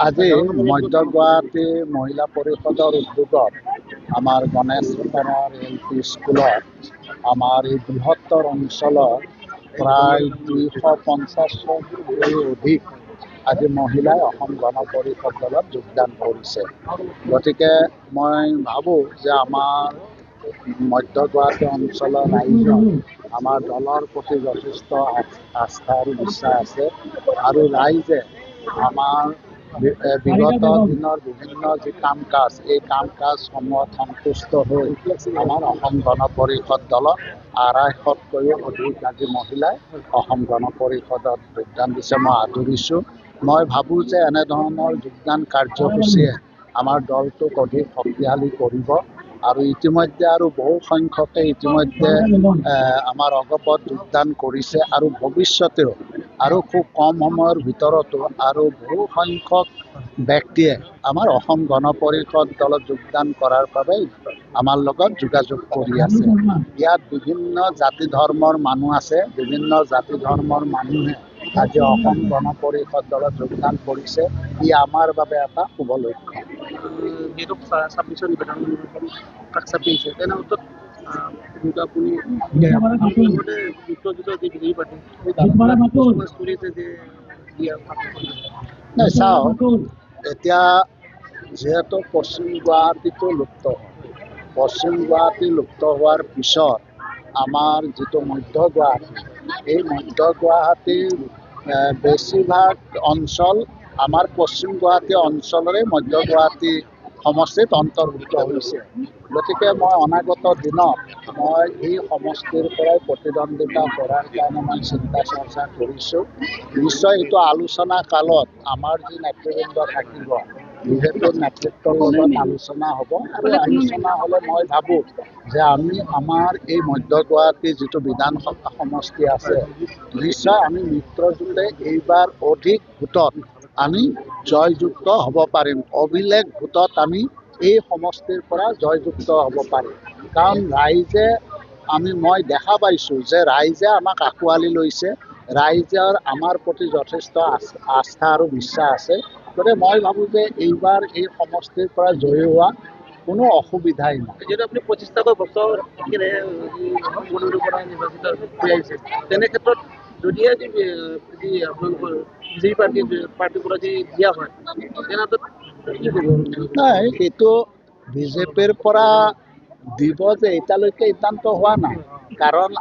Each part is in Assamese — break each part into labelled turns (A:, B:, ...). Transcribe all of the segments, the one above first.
A: আজি মধ্য গুৱাহাটী মহিলা পৰিষদৰ উদ্যোগত আমাৰ গণেশ LP স্কুলত আমাৰ এই বৃহত্তৰ অঞ্চলৰ প্ৰায় 250তকৈও অধিক আজি মহিলাই অসম গণ পৰিষদ দলত যোগদান কৰিছে। গতিকে মই ভাবোঁ যে আমাৰ মধ্য গুৱাহাটী অঞ্চলৰ ৰাইজ আমাৰ দলৰ প্ৰতি যথেষ্ট আস্থা আৰু বিশ্বাস আছে আৰু ৰাইজে আমাৰ বিগত দিনৰ বিভিন্ন যি কাম কাজ এই কাম কাজসমূহত সন্তুষ্ট হৈ আমাৰ অসম গণ পৰিষদ দলত 250তকৈও অধিক আজি মহিলাই অসম গণ পৰিষদত যোগদান দিছে। মই আদৰিছোঁ। মই ভাবোঁ যে এনেধৰণৰ যোগদান কাৰ্যসূচীয়ে আমাৰ দলটোক অধিক শক্তিশালী কৰিব আৰু ইতিমধ্যে আৰু বহু সংখ্যকে ইতিমধ্যে আমাৰ অগপত যোগদান কৰিছে আৰু ভৱিষ্যতেও আৰু খুব কম সময়ৰ ভিতৰতো আৰু বহু সংখ্যক ব্যক্তিয়ে আমাৰ অসম গণ পৰিষদ দলত যোগদান কৰাৰ বাবে আমাৰ লগত যোগাযোগ কৰি আছে। ইয়াত বিভিন্ন জাতি ধৰ্মৰ মানুহ আছে। বিভিন্ন জাতি ধৰ্মৰ মানুহে আজি অসম গণ পৰিষদ দলত যোগদান কৰিছে। ই আমাৰ বাবে এটা শুভ লক্ষণ। চাওক, এতিয়া যিহেতু পশ্চিম গুৱাহাটীটো লুপ্ত হয়, পশ্চিম গুৱাহাটী লুপ্ত হোৱাৰ পিছত আমাৰ যিটো মধ্য গুৱাহাটী, এই মধ্য গুৱাহাটীৰ বেছিভাগ অঞ্চল আমাৰ পশ্চিম গুৱাহাটী অঞ্চলৰে মধ্য গুৱাহাটী সমষ্টিত অন্তৰ্ভুক্ত হৈছে। গতিকে মই অনাগত দিনত মই এই সমষ্টিৰ পৰাই প্ৰতিদ্বন্দ্বিতা কৰাৰ কাৰণে মই চিন্তা চৰ্চা কৰিছোঁ। নিশ্চয় এইটো আলোচনা কালত আমাৰ যি নেতৃবৃন্দ থাকিব, বিজেপিৰ নেতৃত্বৰ লগত আলোচনা হ'ব আৰু আলোচনা হ'লে মই ভাবোঁ যে আমি আমাৰ এই মধ্য গুৱাহাটী যিটো বিধানসভা সমষ্টি আছে, নিশ্চয় আমি মিত্ৰজোঁটে এইবাৰ অধিক ভোটত আমি জয়যুক্ত হ'ব পাৰিম। অভিলেখ ভোটত আমি এই সমষ্টিৰ পৰা জয়যুক্ত হ'ব পাৰিম। কাৰণ ৰাইজে মই দেখা পাইছোঁ যে ৰাইজে আমাক আঁকোৱালি লৈছে। ৰাইজৰ আমাৰ প্ৰতি যথেষ্ট আস্থা আৰু বিশ্বাস আছে। গতিকে মই ভাবোঁ যে এইবাৰ এই সমষ্টিৰ পৰা জয়ী হোৱা কোনো অসুবিধাই নাই।
B: যিহেতু আপুনি 25টা বছৰ পৰা নিৰ্বাচিত হৈ আহিছে, তেনে ক্ষেত্ৰত যদিহে যি আপোনালোকৰ বিজেপি পাৰ্টিৰ পৰা যি দিয়া হয়, তেনেক্ষেত্ৰত কি ক'ব?
A: নাই, সেইটো বিজেপিৰ পৰা দিব যে এতিয়ালৈকে সিদ্ধান্ত হোৱা নাই। কাৰণ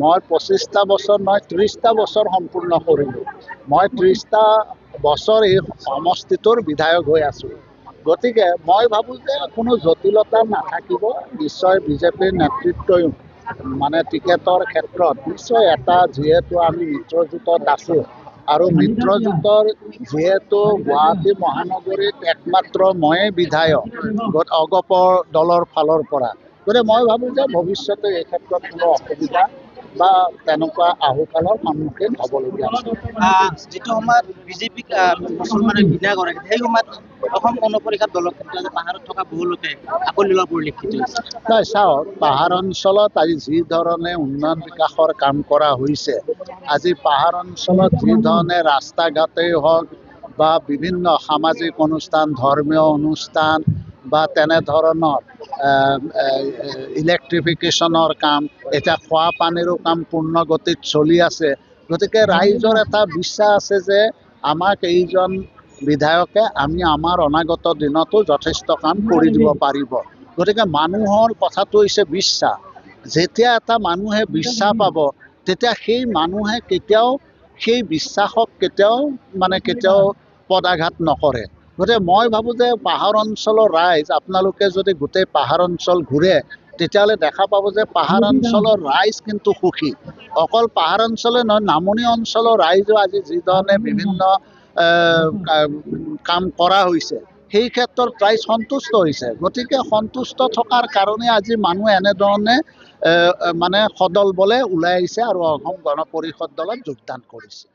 A: মই 25টা বছৰ নহয়, 30টা বছৰ সম্পূৰ্ণ কৰিলোঁ। মই 30টা বছৰ এই সমষ্টিটোৰ বিধায়ক হৈ আছোঁ। গতিকে মই ভাবোঁ যে কোনো জটিলতা নাথাকিব। নিশ্চয় বিজেপিৰ নেতৃত্বই টিকেটৰ ক্ষেত্ৰত নিশ্চয় যিহেতু আমি মিত্ৰজোঁটত আছোঁ আৰু মিত্ৰজোঁটৰ যিহেতু গুৱাহাটী মহানগৰীত একমাত্ৰ ময়েই বিধায়ক অগপ দলৰ ফালৰ পৰা। গতিকে মই ভাবোঁ যে ভৱিষ্যতে এই ক্ষেত্ৰত কোনো অসুবিধা বা তেনেকুৱা আহুকালৰ সন্মুখীন হ'বলগীয়া আছে।
B: যিটো সময়ত বিজেপিক মুছলমানে ঘৃণা কৰে, সেই সময়ত অসম গণ পৰিষদ দলৰ ক্ষেত্ৰত পাহাৰত থকা বহু লোকে আকলি লোৱা পৰিলক্ষিত হৈছে।
A: নাই, চাওক, পাহাৰ অঞ্চলত আজি যি ধৰণে উন্নয়ন বিকাশৰ কাম কৰা হৈছে, আজি পাহাৰ অঞ্চলত যি ধৰণে ৰাস্তা ঘাটেই হওক বা বিভিন্ন সামাজিক অনুষ্ঠান, ধৰ্মীয় অনুষ্ঠান বা তেনেধৰণৰ ইলেক্ট্ৰিফিকেশ্যনৰ কাম, এতিয়া খোৱা পানীৰো কাম পূৰ্ণ গতিত চলি আছে। গতিকে ৰাইজৰ এটা বিশ্বাস আছে যে আমাক এইজন বিধায়কে আমাৰ অনাগত দিনতো যথেষ্ট কাম কৰি দিব পাৰিব। গতিকে মানুহৰ কথাটো হৈছে বিশ্বাস। যেতিয়া এটা মানুহে বিশ্বাস পাব, তেতিয়া সেই মানুহে কেতিয়াও সেই বিশ্বাসক কেতিয়াও পদাঘাত নকৰে। গতিকে মই ভাবোঁ যে পাহাৰ অঞ্চলৰ ৰাইজ, আপোনালোকে যদি গোটেই পাহাৰ অঞ্চল ঘূৰে, তেতিয়াহ'লে দেখা পাব যে পাহাৰ অঞ্চলৰ ৰাইজ কিন্তু সুখী। অকল পাহাৰ অঞ্চলে নহয়, নামনি অঞ্চলৰ ৰাইজো আজি যি ধৰণে বিভিন্ন কাম কৰা হৈছে, সেই ক্ষেত্ৰত ৰাইজ সন্তুষ্ট হৈছে। গতিকে সন্তুষ্ট থকাৰ কাৰণে আজি মানুহ এনেধৰণে সদল বলে ওলাই আহিছে আৰু অসম গণ পৰিষদ দলত যোগদান কৰিছে।